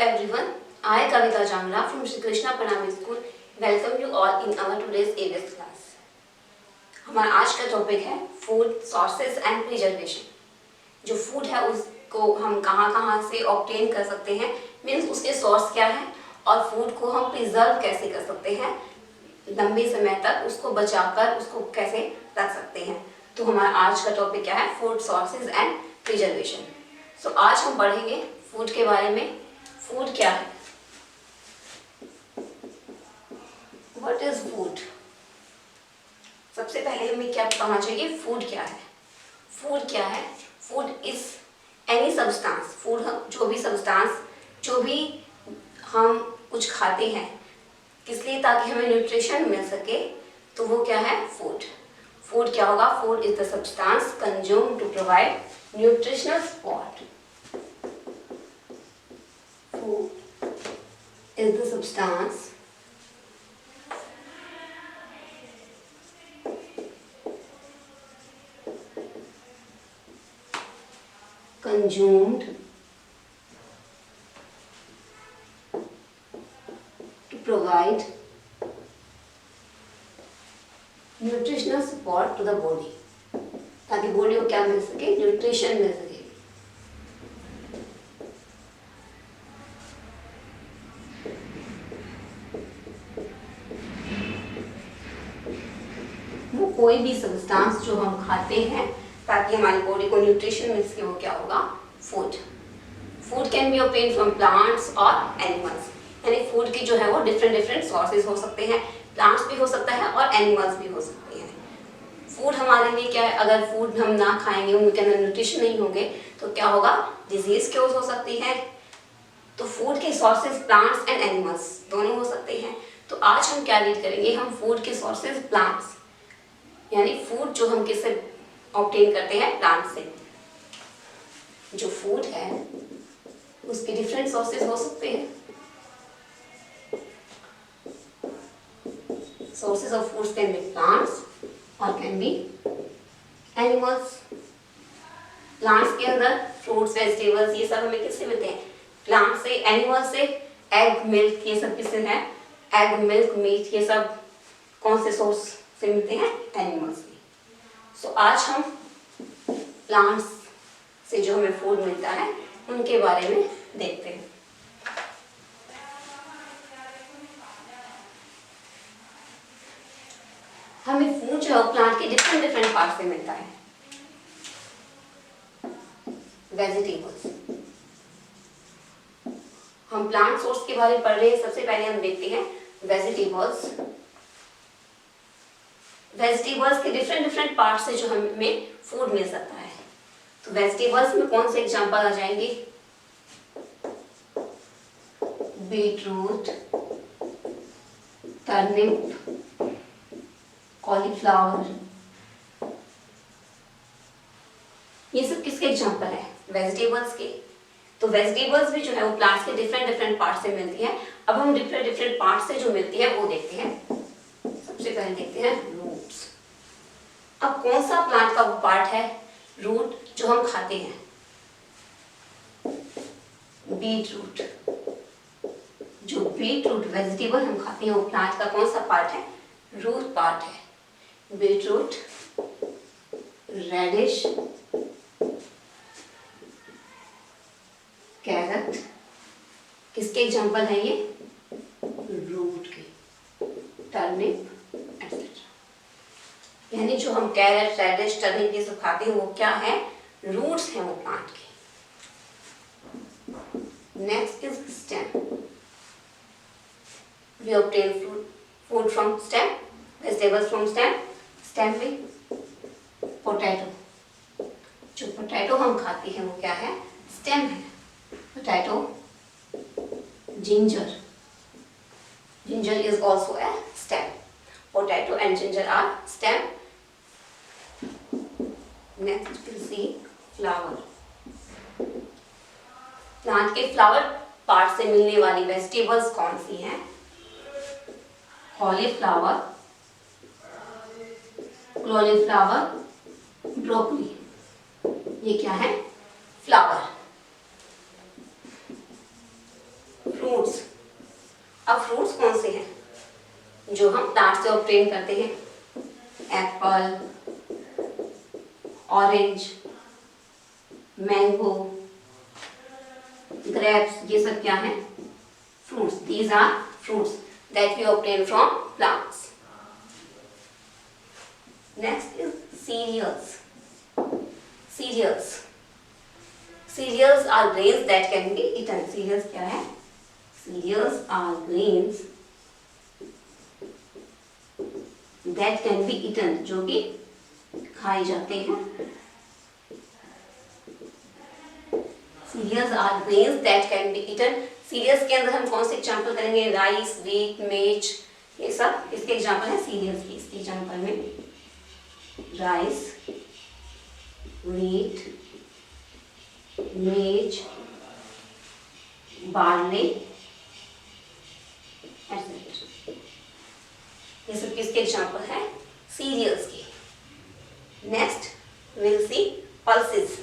everyone, I Kavita Jangra from Shri Krishna Pranami School welcome you all in our today's ABS class. हमारा आज का topic है food sources and preservation. जो food है उसको हम कहाँ से ऑब्टेन कर सकते हैं, मीन्स उसके सोर्स क्या है और फूड को हम प्रिजर्व कैसे कर सकते हैं, लंबे समय तक उसको बचाकर उसको कैसे रख सकते हैं। तो हमारा आज का टॉपिक क्या है, फूड सोर्सेज एंड प्रिजर्वेशन। सो आज हम पढ़ेंगे फूड के बारे में। फूड क्या है, व्हाट इज फूड। सबसे पहले हमें क्या बताना चाहिए, फूड क्या है। फूड क्या है, food is any substance. Food जो भी सब्सटेंस, जो भी हम कुछ खाते हैं किस लिए, ताकि हमें न्यूट्रिशन मिल सके, तो वो क्या है, फूड। फूड क्या होगा, food is the substance consume to provide nutritional support. Food is the substance consumed to provide nutritional support to the body, ताकि बॉडी को क्या मिल सके, न्यूट्रिशन मिल सके। कोई भी सब्सटेंस जो हम खाते हैं ताकि हमारी बॉडी को न्यूट्रिशन मिल सके, वो क्या होगा, food. Food can be obtained from plants और एनिमल्स। यानी फूड की जो है वो डिफरेंट सोर्सेज हो सकते हैं, प्लांट्स भी हो सकता है और एनिमल्स भी हो सकते हैं। फूड हमारे लिए क्या है, अगर फूड हम ना खाएंगे, उनके अंदर न्यूट्रिशन नहीं होंगे, तो क्या होगा, डिजीज क्योज हो सकती है। तो फूड के सोर्सेज प्लांट्स एंड एनिमल्स दोनों हो सकते हैं। तो आज हम क्या रीड करेंगे, हम फूड के सोर्सेज प्लांट्स, यानी फूड जो हम किससे ऑब्टेन करते हैं, प्लांट से। जो फूड है उसके डिफरेंट सोर्सेज हो सकते हैं। Sources of foods can be plants और कैन बी एनिमल्स। प्लांट्स के अंदर फ्रूट्स, वेजिटेबल्स, ये सब हमें किससे मिलते हैं, प्लांट से। एनिमल्स से एग, मिल्क, ये सब किससे है, एग, मिल्क, मीट, ये सब कौन से सोर्स से मिलते हैं, एनिमल्स से। सो आज हम प्लांट्स से जो हमें फूड मिलता है उनके बारे में देखते हैं। हमें फूड जो है प्लांट के डिफरेंट पार्ट से मिलता है। वेजिटेबल्स, हम प्लांट सोर्स के बारे में पढ़ रहे हैं। सबसे पहले हम देखते हैं वेजिटेबल्स। वेजिटेबल्स के डिफरेंट पार्ट से जो हमें फूड मिल सकता है। तो वेजिटेबल्स में कौन से एग्जांपल आ जाएंगे, बीटरूट, टर्निप, कॉलीफ्लावर, ये सब किसके एग्जांपल है, वेजिटेबल्स के। तो वेजिटेबल्स भी जो है वो प्लांट्स के डिफरेंट पार्ट से मिलती है। अब हम डिफरेंट पार्ट से जो मिलती है वो देखते हैं। सबसे पहले देखते हैं रूट्स। अब कौन सा प्लांट का वो पार्ट है, रूट, जो हम खाते हैं, बीट रूट। जो बीट रूट वेजिटेबल हम खाते हैं वो प्लांट का कौन सा पार्ट है, रूट पार्ट है। बीट रूट, रेडिश, कैरट, किसके एग्जांपल है ये, रूट के। टर्निप, यानी जो हम कैरेट, रेडिश, टर्निप ये सब खाते हैं वो क्या है, रूट्स हैं वो प्लांट के। Next is stem. We obtain food from stem, vegetables from stem. Stem में पोटैटो, जो पोटैटो हम खाते हैं वो क्या है, स्टेम है। Potato, ginger, ginger is also a stem. Potato and ginger are stem. Next we'll see flower. Plant के फ्लावर पार्ट से मिलने वाली वेजिटेबल्स कौन सी हैं, कॉलीफ्लावर, कॉलीफ्लावर, ब्रोकली, ये क्या है, फ्लावर। फ्रूट्स। अब फ्रूट्स कौन से हैं जो हम प्लांट से ऑब्टेन करते हैं? एप्पल, ऑरेंज, मैंगो, ग्रेप्स, ये सब क्या है? Fruits. These are fruits that we obtain from plants. Next is cereals. Cereals. Cereals are grains that can be eaten. Cereals क्या है? Cereals are grains that can be eaten, जो कि खाए जाते हैं। Cereals are grains that can be eaten. Cereals के अंदर हम कौन से एग्जाम्पल करेंगे? राइस, व्हीट, मेज, ये सब इसके एग्जाम्पल है सीरियल्स के। इसके एग्जाम्पल में rice, wheat, maize, barley, etc. ये सब किसके एग्जाम्पल है? सीरियल्स के। Next will see pulses.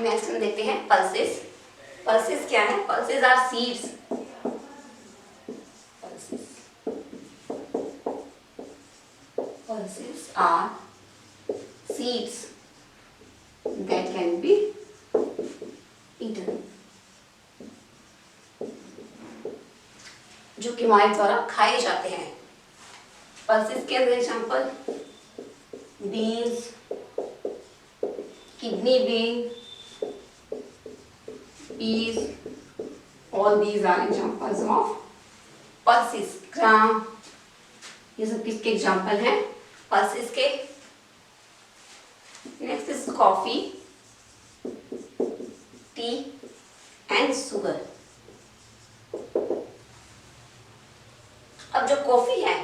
Next हम देखते हैं पल्सेस। पल्सेस क्या है? Pulses are seeds. Pulses are seeds that can be eaten, जो कि हमारे द्वारा खाए जाते हैं। पल्सेस के अंदर example beans, kidney bean, peas, all these are examples of pulses. ग्राम, ये सब किसके एग्जाम्पल हैं? पल्सेस के। Next is coffee, T and sugar. अब जो कॉफी है,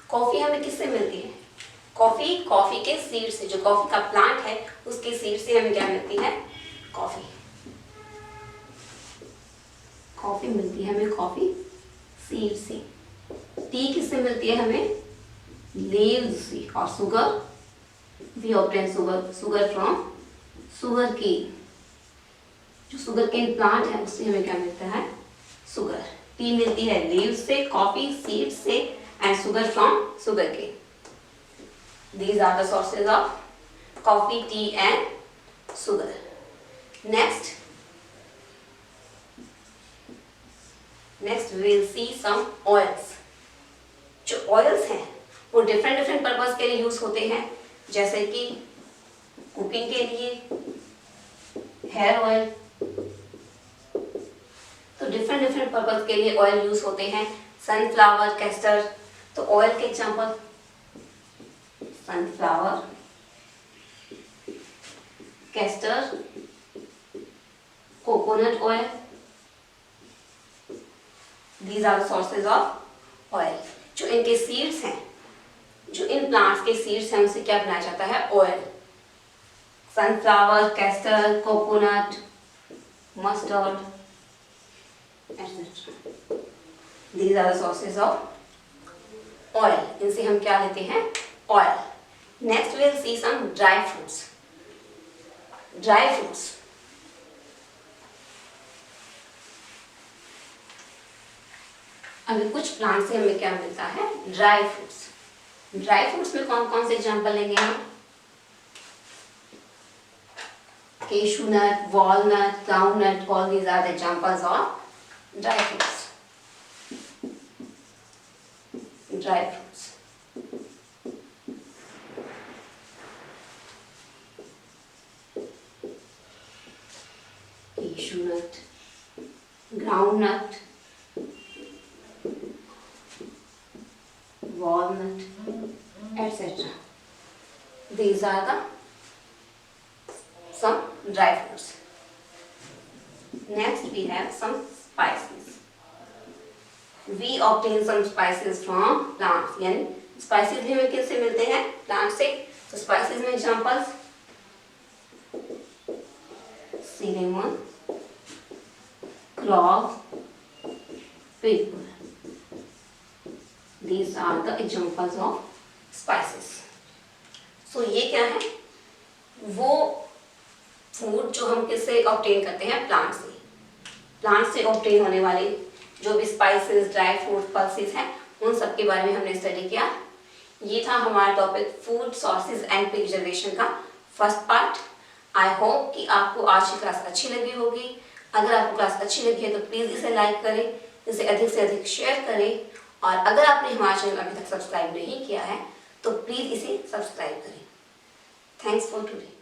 कॉफी हमें किससे मिलती है? कॉफी के सीड से, जो कॉफी का प्लांट है उसके सीड से हमें क्या मिलती है? कॉफी। कॉफी मिलती है हमें कॉफी सीड से। टी किससे मिलती है हमें? लीव्स से। और sugar, we obtain sugar from sugar cane. जो शुगर केन प्लांट है उससे हमें क्या मिलता है? शुगर। टी मिलती है लीव्स से, कॉफी सीड से and sugar from sugar cane. These are the sources of coffee, tea and sugar. Next we will see some oils. जो oils हैं वो different पर्पस के लिए यूज होते हैं, जैसे कि कुकिंग के लिए, हेयर ऑयल। तो different पर्पस के लिए ऑयल यूज होते हैं। Sunflower, castor. तो ऑयल के example sunflower, castor, coconut oil. These are the sources of oil. जो इनके सीड्स हैं, जो इन प्लांट्स के सीड्स हैं, उनसे क्या बनाया जाता है? Oil. Sunflower, castor, coconut, mustard, etc. These are the sources of oil. इनसे हम क्या लेते हैं? Oil. Next we will see some dry fruits. Dry fruits. अभी कुछ प्लांट से हमें क्या मिलता है? Dry fruits. ड्राई फ्रूट्स में कौन कौन से एग्जाम्पल लेंगे हम? cashew nut, walnut, groundnut, all these are the examples of dry fruits. Dry fruits. Cashew nut, groundnut, walnut, etc. These are the some dry fruits. Next we have some spices. We obtain some spices from plants. यानी spices भी हमें किससे मिलते हैं? Plant से। तो spices में examples cinnamon, clove, pepper. These are the examples of spices. So ये क्या है? वो फूड जो हम किससे ऑब्टेन करते हैं? प्लांट से। प्लांट से ऑब्टेन होने वाले जो भी स्पाइसेस, ड्राई फ्रूट, पल्सेस हैं, उन सब के बारे में हमने स्टडी किया। ये था हमारा topic food sources and preservation का फर्स्ट पार्ट। आई होप कि आपको आज की क्लास अच्छी लगी होगी। अगर आपको क्लास अच्छी लगी है तो प्लीज़ इसे लाइक करें, इसे अधिक से अधिक शेयर करें, और अगर आपने हमारा चैनल अभी तक सब्सक्राइब नहीं किया है तो प्लीज़ इसे सब्सक्राइब करें। Thanks for today.